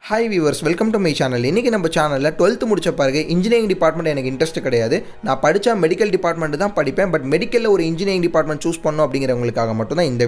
Hi viewers, welcome to my channel. இன்றைக்கி நம்ம சேனலில் 12th முடித்த பிறகு இன்ஜினியரிங் டிபார்ட்மெண்ட் எனக்கு இன்ட்ரெஸ்ட் கிடையாது, நான் படித்தா மெடிக்கல் டிபார்ட்மெண்ட் தான் படிப்பேன், பட் மெடிக்கலில் ஒரு இன்ஜினியரிங் டிபார்ட்மெண்ட் சூஸ் பண்ணணும் அப்படிங்கிறவங்களுக்காக மட்டும் தான் இந்த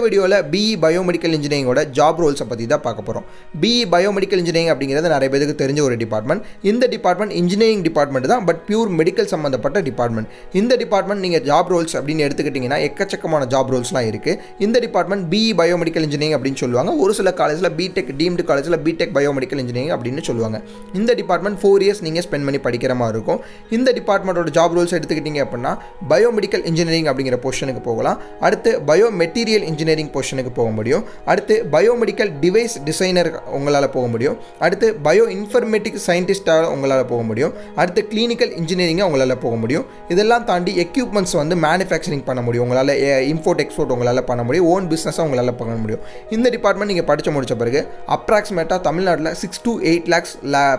வீடியோவில் பிஇ பயோமெடிக்கல் இன்ஜினியரிங்கோட ஜாப் ரோல்ஸை பற்றி தான் பார்க்க போகிறோம். பிஇ பயோமெடிக்கல் இன்ஜினியரிங் அப்படிங்கிறது நிறைய பேருக்கு தெரிஞ்ச ஒரு டிபார்ட்மெண்ட். இந்த டிபார்ட்மெண்ட் இன்ஜினியரிங் டிபார்ட்மெண்ட் தான், பட் பியூர் மெடிக்கல் சம்மந்தப்பட்ட டிபார்ட்மெண்ட். இந்த டிபார்ட்மெண்ட் நீங்கள் ஜாப் ரோல்ஸ் அப்படின்னு எடுத்துக்கிட்டிங்கன்னா எக்கச்சக்கமான ஜாப் ரோல்ஸ்லாம் இருக்குது. இந்த டிபார்ட்மெண்ட் பிஇ பயோமெடிக்கல் இன்ஜினியரிங் அப்படின்னு சொல்லுவாங்க. ஒரு சில காலேஜில் பிடெக், டீம்டு காலேஜில் பிடெக் பயோமெடிக்கல் இன்ஜினியரிங் அப்படின்னு சொல்லுவாங்க. இந்த டிபார்ட்மெண்ட் 4 இயர்ஸ் நீங்கள் ஸ்பெண்ட் பண்ணி படிக்கிற மாதிரி இருக்கும். இந்த டிபார்ட்மெண்ட்டோட ஜாப் ரோல்ஸ் எடுத்துக்கிட்டீங்க அப்படின்னா பயோமெடிக்கல் இன்ஜினியரிங் அப்படிங்கிற பொசிஷனுக்கு போகலாம். அடுத்து பயோ மெட்டீரியல் இன்ஜினியரிங் பொசிஷனுக்கு போக முடியும். அடுத்து பயோமெடிக்கல் டிவைஸ் டிசைனர் உங்களால் போக முடியும். அடுத்து பயோ இன்ஃபர்மேட்டிக் சயின்டிஸ்டாக உங்களால் போக முடியும். அடுத்து கிளினிக்கல் இன்ஜினியரிங்காக உங்களால் போக முடியும். இதெல்லாம் தாண்டி எக்யூப்மெண்ட்ஸ் வந்து மேனுஃபேக்சரிங் பண்ண முடியும். உங்களால் இம்போர்ட் எக்ஸ்போர்ட் உங்களால் பண்ண முடியும். ஓன் பிஸ்னஸாக உங்களால் பண்ண முடியும். இந்த டிபார்ட்மெண்ட் நீங்கள் படித்து முடித்த பிறகு அப்ராக்சிமேட்டாக தமிழ்நாட்டில் 6 to 8 lakhs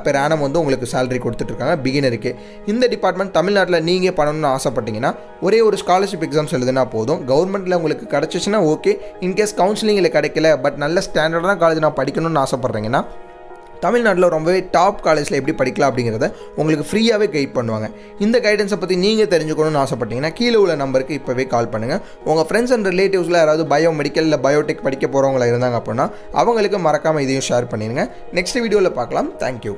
பெர் ஆனம் வந்து உங்களுக்கு சேலரி கொடுத்துட்ருக்காங்க பிகினருக்கு. இந்த டிபார்ட்மெண்ட் தமிழ்நாட்டில் நீங்கள் பண்ணணும்னு ஆசைப்பட்டீங்கன்னா ஒரே ஒரு ஸ்காலர்ஷிப் எக்ஸாம்ஸ் எழுதுனா போதும். கவர்மெண்ட்டில் உங்களுக்கு கிடச்சிச்சுன்னா ஓகே. இன்கேஸ் கவுன்சிலிங்கில் கிடைக்கல, பட் நல்ல ஸ்டாண்டர்டான காலேஜ் நான் படிக்கணும்னு ஆசைப்பட்றீங்கன்னா தமிழ்நாட்டில் ரொம்பவே டாப் காலேஜில் எப்படி படிக்கலாம் அப்படிங்கிறத உங்களுக்கு ஃப்ரீயாகவே கைட் பண்ணுவாங்க. இந்த கைடன்ஸை பற்றி நீங்கள் தெரிஞ்சுக்கணும்னு ஆசைப்பட்டீங்கன்னா கீழே உள்ள நம்பருக்கு இப்போவே கால் பண்ணுங்கள். உங்கள் ஃப்ரெண்ட்ஸ் அண்ட் ரிலேட்டிவ்ஸில் யாராவது பயோமெடிக்கல் இல்லை பயோடெக் படிக்க போகிறவங்களா இருந்தாங்க அப்படின்னா அவங்களுக்கு மறக்காமல் இதையும் ஷேர் பண்ணிடுங்க. நெக்ஸ்ட் வீடியோவில் பார்க்கலாம். தேங்க்யூ.